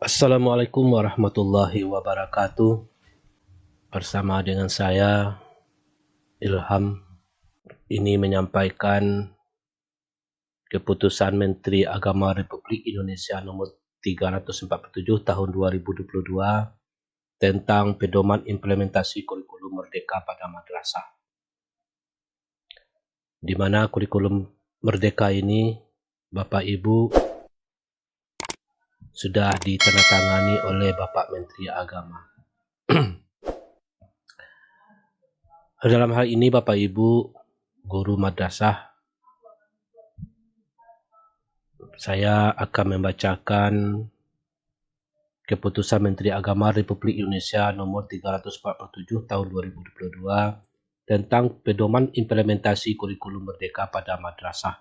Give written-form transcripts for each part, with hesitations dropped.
Assalamualaikum warahmatullahi wabarakatuh. Bersama dengan saya Ilham ini menyampaikan keputusan Menteri Agama Republik Indonesia nomor 347 tahun 2022 tentang pedoman implementasi kurikulum merdeka pada madrasah. Di mana kurikulum merdeka ini Bapak Ibu sudah ditandatangani oleh Bapak Menteri Agama. Dalam hal ini Bapak Ibu guru madrasah, saya akan membacakan keputusan Menteri Agama Republik Indonesia nomor 347 tahun 2022 tentang pedoman implementasi kurikulum merdeka pada madrasah.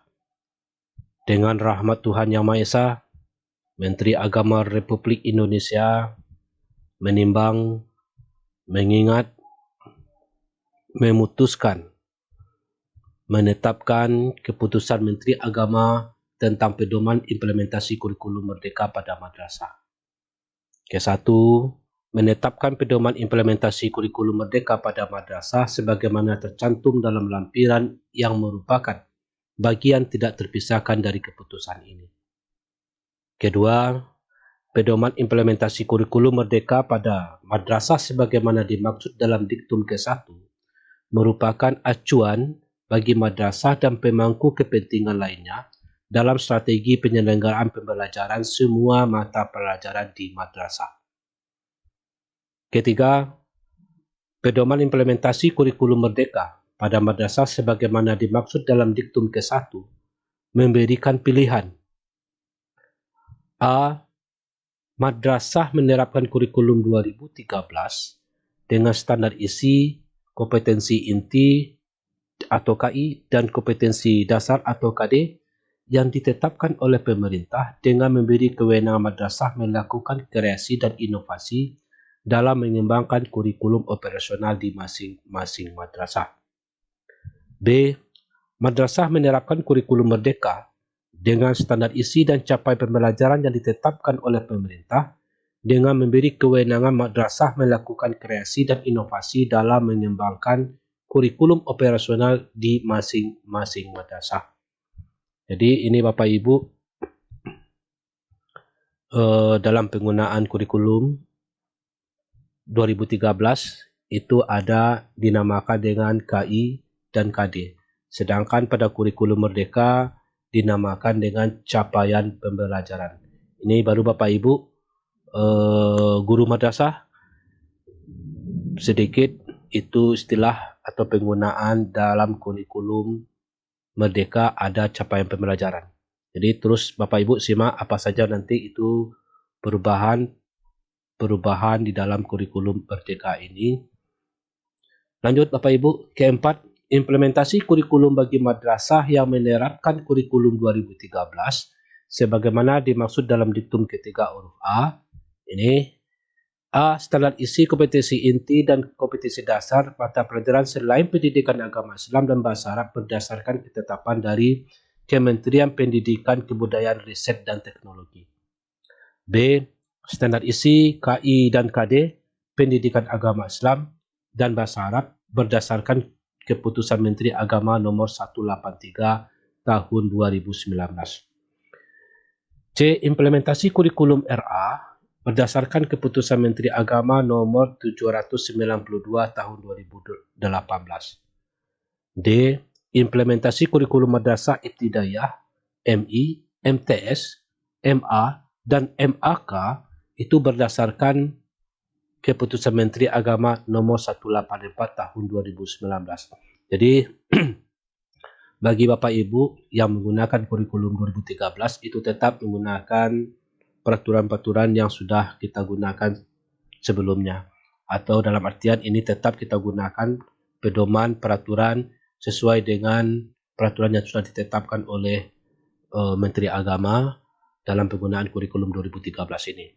Dengan rahmat Tuhan Yang Maha Esa, Menteri Agama Republik Indonesia menimbang, mengingat, memutuskan, menetapkan keputusan Menteri Agama tentang pedoman implementasi kurikulum merdeka pada madrasah. Ke-1, menetapkan pedoman implementasi kurikulum merdeka pada madrasah sebagaimana tercantum dalam lampiran yang merupakan bagian tidak terpisahkan dari keputusan ini. Kedua, pedoman implementasi kurikulum merdeka pada madrasah sebagaimana dimaksud dalam diktum ke-1 merupakan acuan bagi madrasah dan pemangku kepentingan lainnya dalam strategi penyelenggaraan pembelajaran semua mata pelajaran di madrasah. Ketiga, pedoman implementasi kurikulum merdeka pada madrasah sebagaimana dimaksud dalam diktum ke-1 memberikan pilihan. A. Madrasah menerapkan kurikulum 2013 dengan standar isi, kompetensi inti atau KI dan kompetensi dasar atau KD yang ditetapkan oleh pemerintah dengan memberi kewenangan madrasah melakukan kreasi dan inovasi dalam mengembangkan kurikulum operasional di masing-masing madrasah. B. Madrasah menerapkan kurikulum merdeka dengan standar isi dan capaian pembelajaran yang ditetapkan oleh pemerintah dengan memberi kewenangan madrasah melakukan kreasi dan inovasi dalam mengembangkan kurikulum operasional di masing-masing madrasah. Jadi ini Bapak Ibu dalam penggunaan kurikulum 2013 itu ada dinamakan dengan KI dan KD. Sedangkan pada kurikulum merdeka dinamakan dengan capaian pembelajaran. Ini baru Bapak Ibu guru madrasah sedikit itu istilah atau penggunaan dalam kurikulum merdeka ada capaian pembelajaran. Jadi terus Bapak Ibu simak apa saja nanti itu perubahan di dalam kurikulum merdeka ini. Lanjut Bapak Ibu, keempat, implementasi kurikulum bagi madrasah yang menerapkan kurikulum 2013 sebagaimana dimaksud dalam diktum ketiga huruf A. Ini A. Standar isi, kompetensi inti dan kompetensi dasar mata pelajaran selain pendidikan agama Islam dan bahasa Arab berdasarkan ketetapan dari Kementerian Pendidikan, Kebudayaan, Riset dan Teknologi. B. Standar isi, KI dan KD pendidikan agama Islam dan bahasa Arab berdasarkan keputusan Menteri Agama nomor 183 tahun 2019. C. Implementasi kurikulum RA berdasarkan keputusan Menteri Agama nomor 792 tahun 2018. D. Implementasi kurikulum madrasah ibtidaiyah, MI, MTS, MA, dan MAK itu berdasarkan keputusan Menteri Agama nomor 184 tahun 2019. Jadi bagi Bapak Ibu yang menggunakan kurikulum 2013 itu tetap menggunakan peraturan-peraturan yang sudah kita gunakan sebelumnya, atau dalam artian ini tetap kita gunakan pedoman peraturan sesuai dengan peraturan yang sudah ditetapkan oleh Menteri Agama dalam penggunaan kurikulum 2013 ini.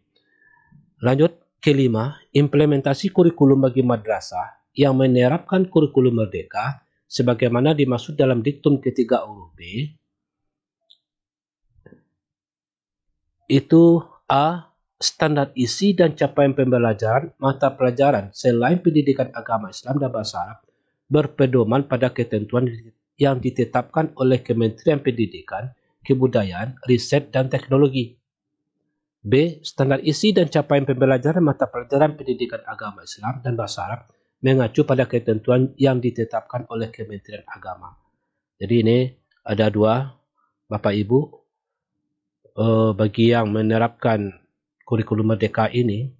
Lanjut, kelima, implementasi kurikulum bagi madrasah yang menerapkan kurikulum merdeka sebagaimana dimaksud dalam diktum ketiga huruf B itu A. standar isi dan capaian pembelajaran mata pelajaran selain pendidikan agama Islam dan bahasa Arab berpedoman pada ketentuan yang ditetapkan oleh Kementerian Pendidikan, Kebudayaan, Riset dan Teknologi. B. Standar isi dan capaian pembelajaran mata pelajaran pendidikan agama Islam dan bahasa Arab mengacu pada ketentuan yang ditetapkan oleh Kementerian Agama. Jadi ini ada dua, Bapak Ibu, bagi yang menerapkan kurikulum merdeka ini,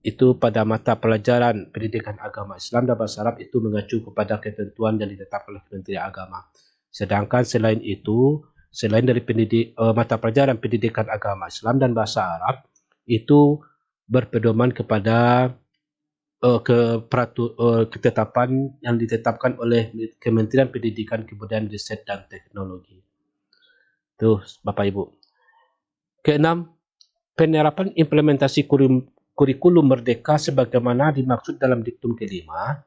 itu pada mata pelajaran pendidikan agama Islam dan bahasa Arab itu mengacu kepada ketentuan yang ditetapkan oleh Kementerian Agama. Sedangkan selain itu, selain dari mata pelajaran pendidikan agama Islam dan bahasa Arab, itu berpedoman kepada ketetapan yang ditetapkan oleh Kementerian Pendidikan, Kebudayaan, Riset dan Teknologi. Itu Bapak Ibu. Keenam, penerapan implementasi kurikulum merdeka sebagaimana dimaksud dalam diktum kelima.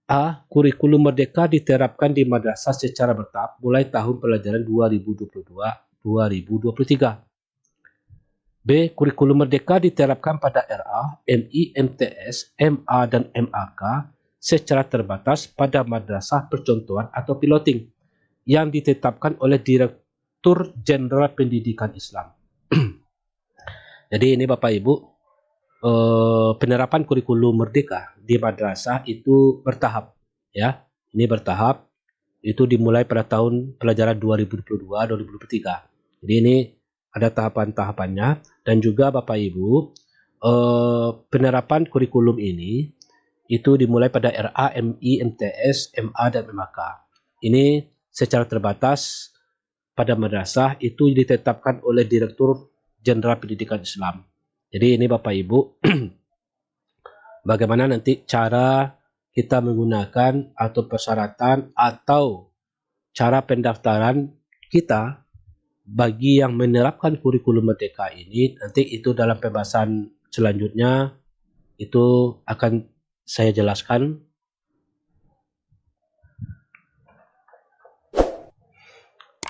A. Kurikulum merdeka diterapkan di madrasah secara bertahap mulai tahun pelajaran 2022-2023. B. Kurikulum merdeka diterapkan pada RA, MI, MTS, MA dan MAK secara terbatas pada madrasah percontohan atau piloting yang ditetapkan oleh Direktur Jenderal Pendidikan Islam. Jadi ini Bapak Ibu, penerapan kurikulum merdeka di madrasah itu bertahap, ya. Ini bertahap, itu dimulai pada tahun pelajaran 2022-2023. Jadi ini ada tahapan-tahapannya, dan juga Bapak Ibu, penerapan kurikulum ini itu dimulai pada RA, MI, MTS, MA dan MAK. Ini secara terbatas pada madrasah itu ditetapkan oleh Direktur Jenderal Pendidikan Islam. Jadi ini Bapak Ibu, bagaimana nanti cara kita menggunakan atau persyaratan atau cara pendaftaran kita bagi yang menerapkan kurikulum merdeka ini, nanti itu dalam pembahasan selanjutnya itu akan saya jelaskan.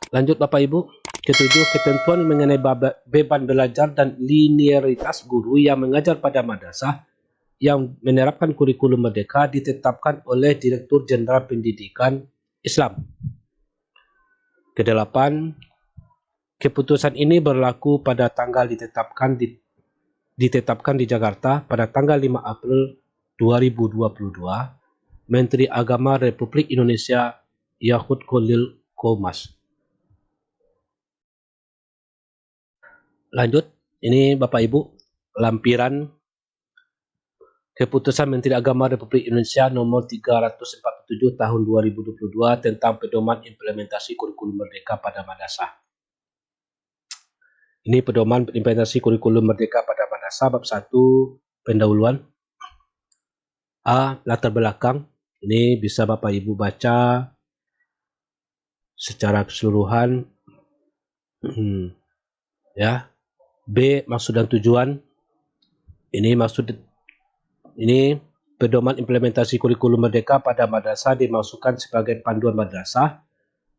Lanjut Bapak Ibu. Ketujuh, ketentuan mengenai beban belajar dan linearitas guru yang mengajar pada madrasah yang menerapkan kurikulum merdeka ditetapkan oleh Direktur Jenderal Pendidikan Islam. Kedelapan, keputusan ini berlaku pada tanggal ditetapkan di Jakarta pada tanggal 5 April 2022, Menteri Agama Republik Indonesia Yahud Khalil Qomas. Lanjut, ini Bapak Ibu, lampiran Keputusan Menteri Agama Republik Indonesia nomor 347 tahun 2022 tentang pedoman implementasi kurikulum merdeka pada madrasah. Ini pedoman implementasi kurikulum merdeka pada madrasah bab 1 pendahuluan. A. Latar belakang. Ini bisa Bapak Ibu baca secara keseluruhan. Ya. B. Maksud dan tujuan. Ini pedoman implementasi kurikulum merdeka pada madrasah dimaksudkan sebagai panduan madrasah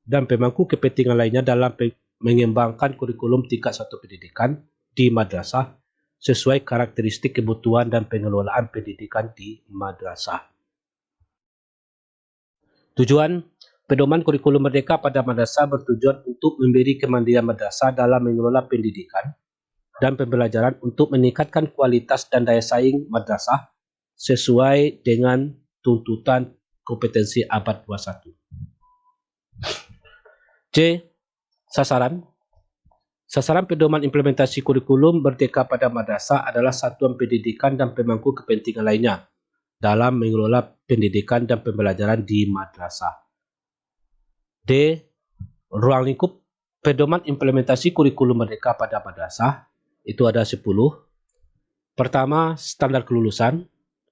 dan pemangku kepentingan lainnya dalam mengembangkan kurikulum tingkat 1 pendidikan di madrasah sesuai karakteristik kebutuhan dan pengelolaan pendidikan di madrasah. Tujuan, pedoman kurikulum merdeka pada madrasah bertujuan untuk memberi kemandirian madrasah dalam mengelola pendidikan dan pembelajaran untuk meningkatkan kualitas dan daya saing madrasah sesuai dengan tuntutan kompetensi abad 21. C. Sasaran. Sasaran pedoman implementasi kurikulum merdeka pada madrasah adalah satuan pendidikan dan pemangku kepentingan lainnya dalam mengelola pendidikan dan pembelajaran di madrasah. D. Ruang lingkup pedoman implementasi kurikulum merdeka pada madrasah itu ada 10. Pertama, standar kelulusan,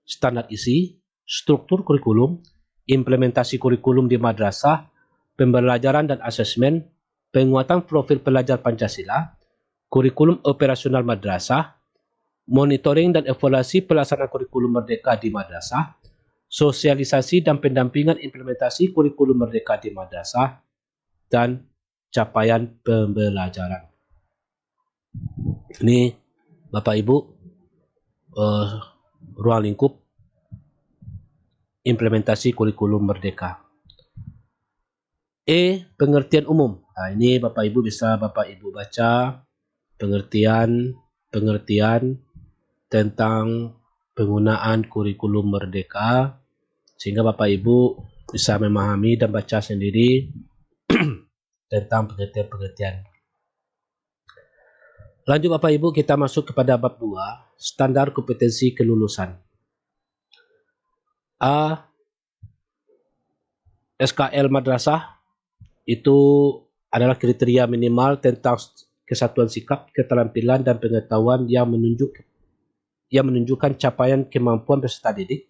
standar isi, struktur kurikulum, implementasi kurikulum di madrasah, pembelajaran dan asesmen, penguatan profil pelajar Pancasila, kurikulum operasional madrasah, monitoring dan evaluasi pelaksanaan kurikulum merdeka di madrasah, sosialisasi dan pendampingan implementasi kurikulum merdeka di madrasah, dan capaian pembelajaran. Ini Bapak Ibu, ruang lingkup implementasi kurikulum merdeka. Pengertian umum. Ini Bapak Ibu bisa Bapak Ibu baca pengertian tentang penggunaan kurikulum merdeka, sehingga Bapak Ibu bisa memahami dan baca sendiri tentang pengertian-pengertian. Lanjut Bapak Ibu, kita masuk kepada bab 2, standar kompetensi kelulusan. SKL madrasah itu adalah kriteria minimal tentang kesatuan sikap, keterampilan, dan pengetahuan yang menunjukkan capaian kemampuan peserta didik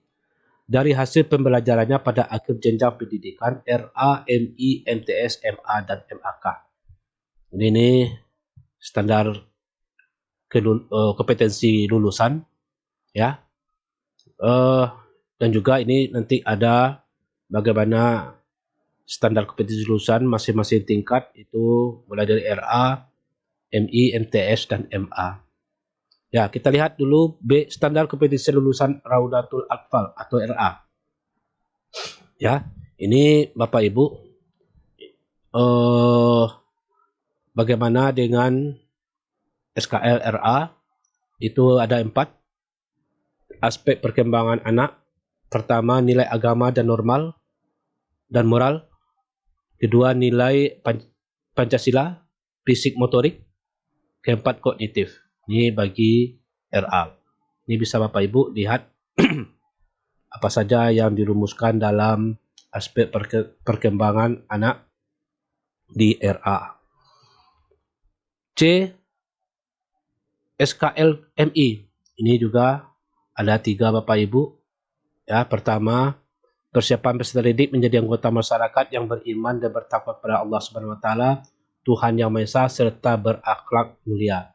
dari hasil pembelajarannya pada akhir jenjang pendidikan RA, MI, MTS, MA, dan MAK. Ini standar kompetensi lulusan, ya. Dan juga ini nanti ada bagaimana standar kompetensi lulusan masing-masing tingkat, itu mulai dari RA, MI, MTS, dan MA. Ya, kita lihat dulu B, standar kompetensi lulusan Raudatul Atfal atau RA. Ya, ini Bapak Ibu, bagaimana dengan SKL RA? Itu ada 4 aspek perkembangan anak. Pertama, nilai agama dan normal dan moral. Kedua, nilai Pancasila, fisik motorik. Keempat, kognitif. Ini bagi RA. Ini bisa Bapak Ibu lihat apa saja yang dirumuskan dalam aspek perkembangan anak di RA. C, SKL MI. Ini juga ada 3 Bapak Ibu. Ya, pertama, persiapan peserta didik menjadi anggota masyarakat yang beriman dan bertakwa kepada Allah Subhanahu wa taala, Tuhan Yang Maha Esa, serta berakhlak mulia.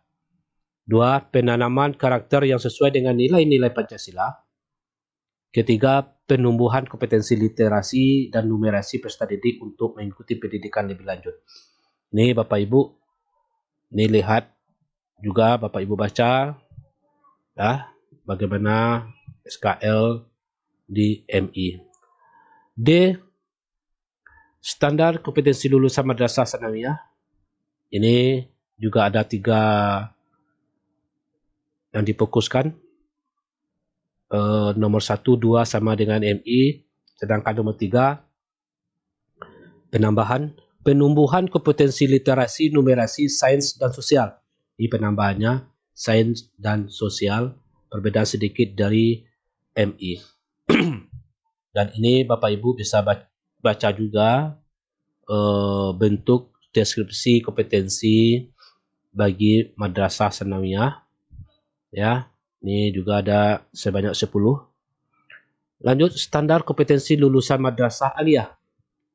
2, penanaman karakter yang sesuai dengan nilai-nilai Pancasila. Ketiga, penumbuhan kompetensi literasi dan numerasi peserta didik untuk mengikuti pendidikan lebih lanjut. Ini Bapak Ibu, ini lihat juga Bapak Ibu baca, ya, bagaimana SKL di MI. D, standar kompetensi lulusan madrasah sanawiyah. Ini juga ada 3 yang difokuskan. Nomor 1, 2 sama dengan MI, sedangkan nomor 3 penumbuhan kompetensi literasi, numerasi, sains, dan sosial. Ini penambahannya sains dan sosial, perbedaan sedikit dari MI. Dan ini Bapak Ibu bisa baca juga bentuk deskripsi kompetensi bagi madrasah sanawiyah. Ya, ini juga ada sebanyak 10. Lanjut, standar kompetensi lulusan madrasah aliyah.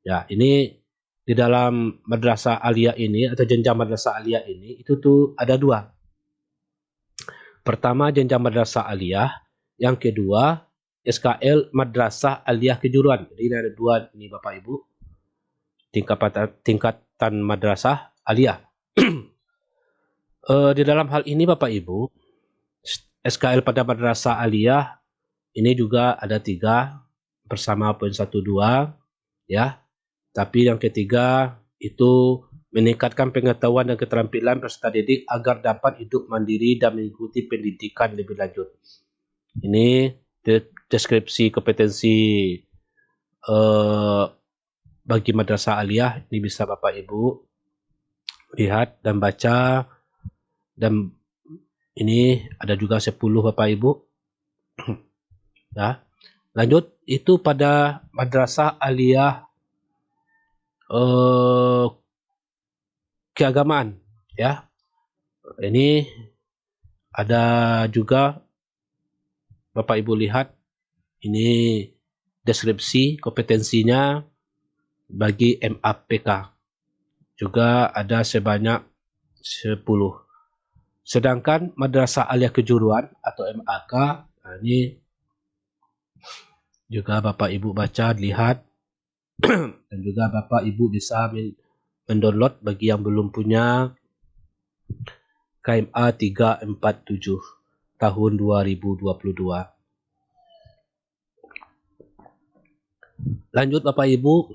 Ya, ini di dalam madrasah aliyah ini atau jenjang madrasah aliyah ini itu tuh ada 2. Pertama, jenjang madrasah aliyah. Yang kedua, SKL madrasah aliyah kejuruan. Jadi ada 2 ini Bapak Ibu. Tingkatan madrasah aliyah. Di dalam hal ini Bapak Ibu, SKL pada madrasah aliyah ini juga ada 3 bersama poin 1, 2, ya. Tapi yang ketiga itu meningkatkan pengetahuan dan keterampilan peserta didik agar dapat hidup mandiri dan mengikuti pendidikan lebih lanjut. Ini deskripsi kompetensi bagi madrasah aliyah. Ini bisa Bapak Ibu lihat dan baca, dan ini ada juga 10 Bapak Ibu. Ya. Lanjut, itu pada madrasah aliyah keagamaan, ya. Ini ada juga Bapak Ibu lihat, ini deskripsi kompetensinya bagi MAPK. Juga ada sebanyak 10. Sedangkan madrasah aliyah kejuruan atau MAK, ini juga Bapak Ibu baca, lihat, dan juga Bapak Ibu bisa mendownload bagi yang belum punya KMA 347 tahun 2022. Lanjut Bapak Ibu,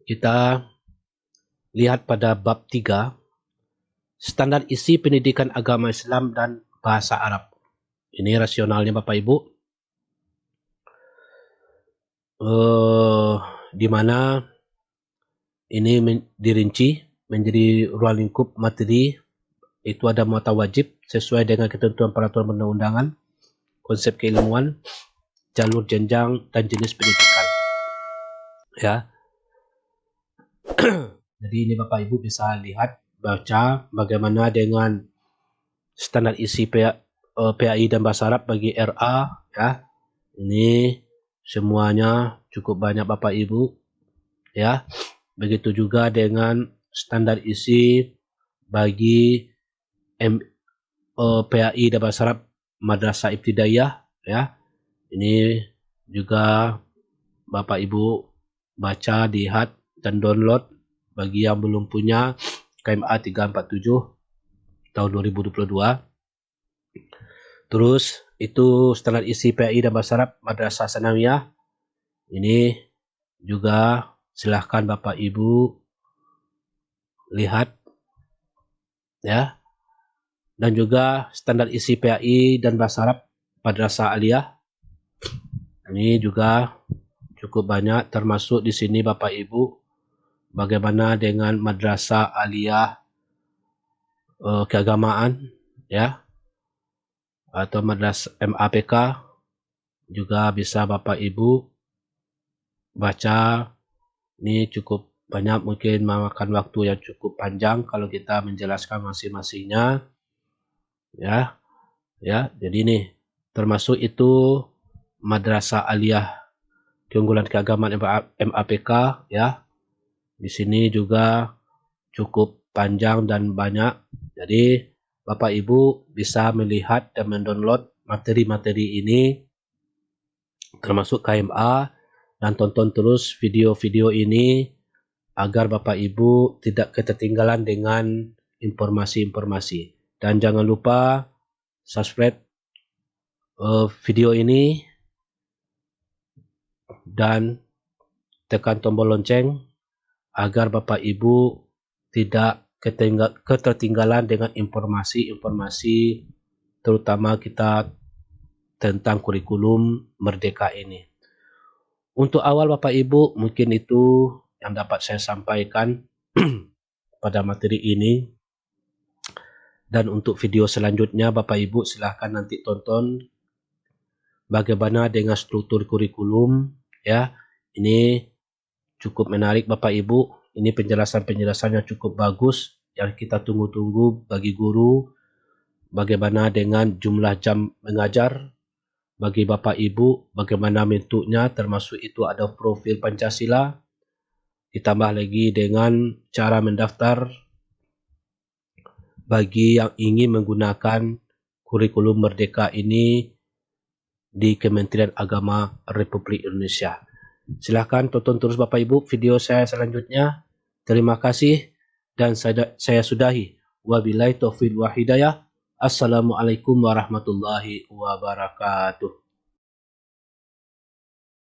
kita lihat pada bab 3, standar isi pendidikan agama Islam dan bahasa Arab. Ini rasionalnya Bapak Ibu. Di mana ini dirinci menjadi ruang lingkup materi, itu ada muatan wajib sesuai dengan ketentuan peraturan perundang-undangan, konsep keilmuan, jalur jenjang dan jenis pendidikan. Ya. Jadi ini Bapak Ibu bisa lihat, baca bagaimana dengan standar isi PAI dan bahasa Arab bagi RA, ya. Ini semuanya cukup banyak Bapak Ibu, ya. Begitu juga dengan standar isi bagi PAI dan bahasa Arab Madrasah Ibtidaiyah, ya. Ini juga Bapak Ibu baca, lihat dan download bagi yang belum punya KMA 347 tahun 2022. Terus itu standar isi PAI dan bahasa Arab Madrasah Sanawiyah. Ini juga silahkan Bapak Ibu lihat, ya. Dan juga standar isi PAI dan bahasa Arab Madrasah Aliyah. Ini juga cukup banyak, termasuk di sini Bapak Ibu bagaimana dengan Madrasah Aliyah keagamaan, ya, atau Madrasah MAPK juga bisa Bapak Ibu baca. Ini cukup banyak, mungkin memakan waktu yang cukup panjang kalau kita menjelaskan masing-masingnya, ya. Jadi ini termasuk itu Madrasah Aliyah keunggulan keagamaan MAPK, ya. Di sini juga cukup panjang dan banyak. Jadi Bapak Ibu bisa melihat dan mendownload materi-materi ini termasuk KMA, dan tonton terus video-video ini agar Bapak Ibu tidak ketertinggalan dengan informasi-informasi. Dan jangan lupa subscribe video ini dan tekan tombol lonceng agar Bapak Ibu tidak ketertinggalan dengan informasi-informasi terutama kita tentang kurikulum Merdeka ini. Untuk awal Bapak Ibu, mungkin itu yang dapat saya sampaikan pada materi ini. Dan untuk video selanjutnya Bapak Ibu silahkan nanti tonton bagaimana dengan struktur kurikulum, ya. Ini cukup menarik Bapak Ibu. Ini penjelasan-penjelasan yang cukup bagus yang kita tunggu-tunggu bagi guru. Bagaimana dengan jumlah jam mengajar bagi Bapak Ibu, bagaimana bentuknya, termasuk itu ada profil Pancasila. Ditambah lagi dengan cara mendaftar bagi yang ingin menggunakan kurikulum Merdeka ini di Kementerian Agama Republik Indonesia. Silahkan tonton terus Bapak Ibu video saya selanjutnya. Terima kasih dan saya sudahi. Wabillahi taufiq wa hidayah. Assalamualaikum warahmatullahi wabarakatuh.